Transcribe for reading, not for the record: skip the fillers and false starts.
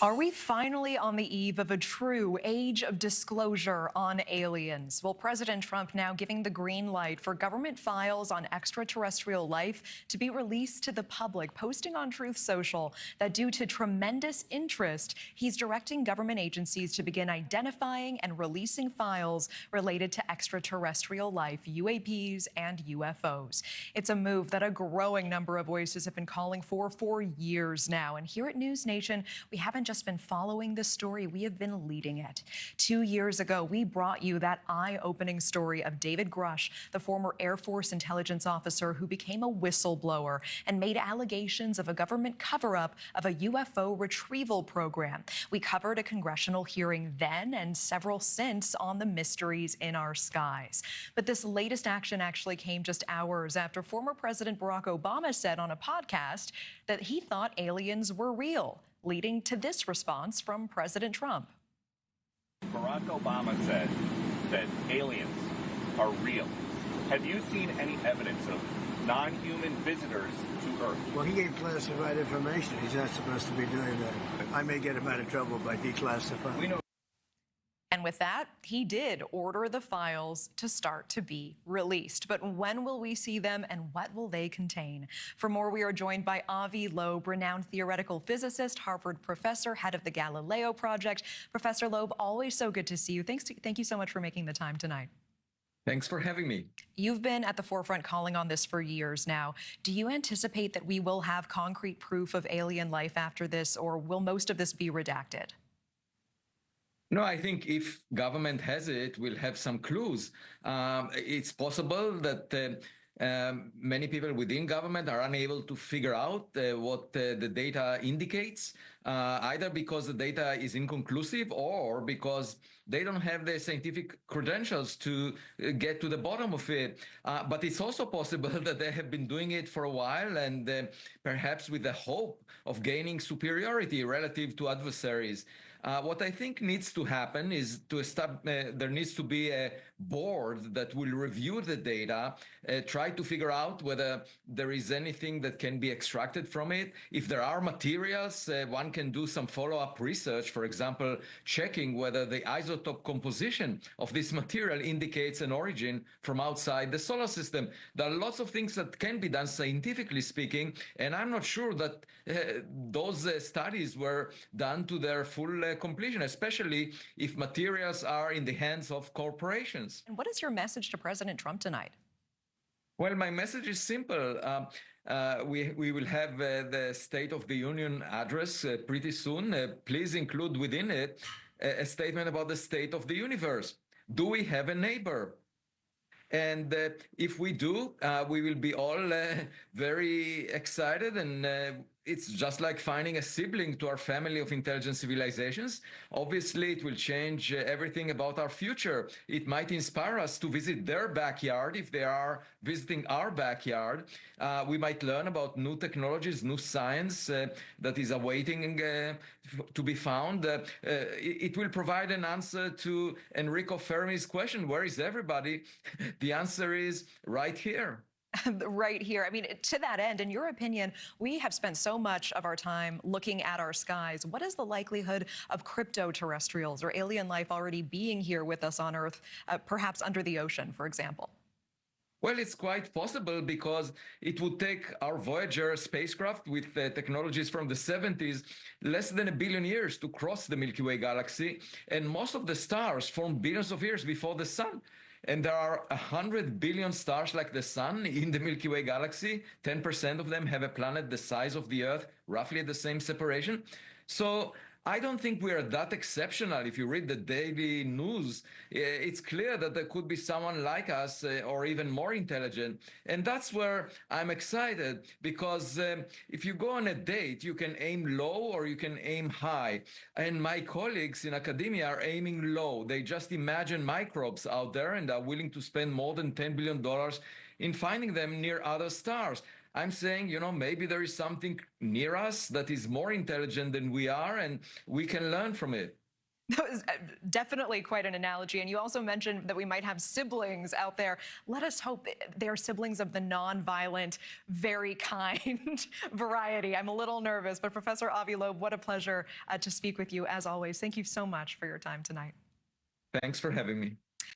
Are we finally on the eve of a true age of disclosure on aliens? Well, President Trump now giving the green light for government files on extraterrestrial life to be released to the public, posting on Truth Social that due to tremendous interest, he's directing government agencies to begin identifying and releasing files related to extraterrestrial life, UAPs and UFOs. It's a move that a growing number of voices have been calling for years now. And here at News Nation, we haven't just been following this story, we have been leading it. 2 years ago, we brought you that eye-opening story of David Grush, the former Air Force intelligence officer who became a whistleblower and made allegations of a government cover-up of a UFO retrieval program. We covered a congressional hearing then and several since on the mysteries in our skies. But this latest action actually came just hours after former President Barack Obama said on a podcast that he thought aliens were real, leading to this response from President Trump. Barack Obama said that aliens are real. Have you seen any evidence of non-human visitors to Earth? Well, he gave classified information. He's not supposed to be doing that. I may get him out of trouble by declassifying. We know. And with that, he did order the files to start to be released. But when will we see them and what will they contain? For more, we are joined by Avi Loeb, renowned theoretical physicist, Harvard professor, head of the Galileo Project. Professor Loeb, always so good to see you. Thank you so much for making the time tonight. Thanks for having me. You've been at the forefront calling on this for years now. Do you anticipate that we will have concrete proof of alien life after this, or will most of this be redacted? No, I think if government has it, we'll have some clues. It's possible that many people within government are unable to figure out what the data indicates, either because the data is inconclusive or because they don't have the scientific credentials to get to the bottom of it. But it's also possible that they have been doing it for a while and perhaps with the hope of gaining superiority relative to adversaries. What I think needs to happen is there needs to be a board that will review the data, try to figure out whether there is anything that can be extracted from it. If there are materials, one can do some follow-up research, for example, checking whether the isotope composition of this material indicates an origin from outside the solar system. There are lots of things that can be done scientifically speaking, and I'm not sure that those studies were done to their full completion, especially if materials are in the hands of corporations. And what is your message to President Trump tonight? Well, my message is simple. We will have the State of the Union address pretty soon. Please include within it a statement about the state of the universe. Do we have a neighbor? And if we do, we will be all very excited, and it's just like finding a sibling to our family of intelligent civilizations. Obviously, it will change everything about our future. It might inspire us to visit their backyard if they are visiting our backyard. We might learn about new technologies, new science that is awaiting to be found. It will provide an answer to Enrico Fermi's question, where is everybody? The answer is right here. Right here. I mean, to that end, in your opinion, we have spent so much of our time looking at our skies. What is the likelihood of crypto-terrestrials or alien life already being here with us on Earth, perhaps under the ocean, for example? Well, it's quite possible because it would take our Voyager spacecraft with technologies from the 70s less than 1 billion years to cross the Milky Way galaxy. And most of the stars formed billions of years before the sun. And there are 100 billion stars like the sun in the Milky Way galaxy. 10% of them have a planet the size of the Earth, roughly at the same separation. So I don't think we are that exceptional. If you read the daily news, it's clear that there could be someone like us or even more intelligent. And that's where I'm excited, because if you go on a date, you can aim low or you can aim high. And my colleagues in academia are aiming low. They just imagine microbes out there and are willing to spend more than $10 billion in finding them near other stars. I'm saying, maybe there is something near us that is more intelligent than we are, and we can learn from it. That was definitely quite an analogy. And you also mentioned that we might have siblings out there. Let us hope they're siblings of the nonviolent, very kind variety. I'm a little nervous, but Professor Avi Loeb, what a pleasure to speak with you as always. Thank you so much for your time tonight. Thanks for having me.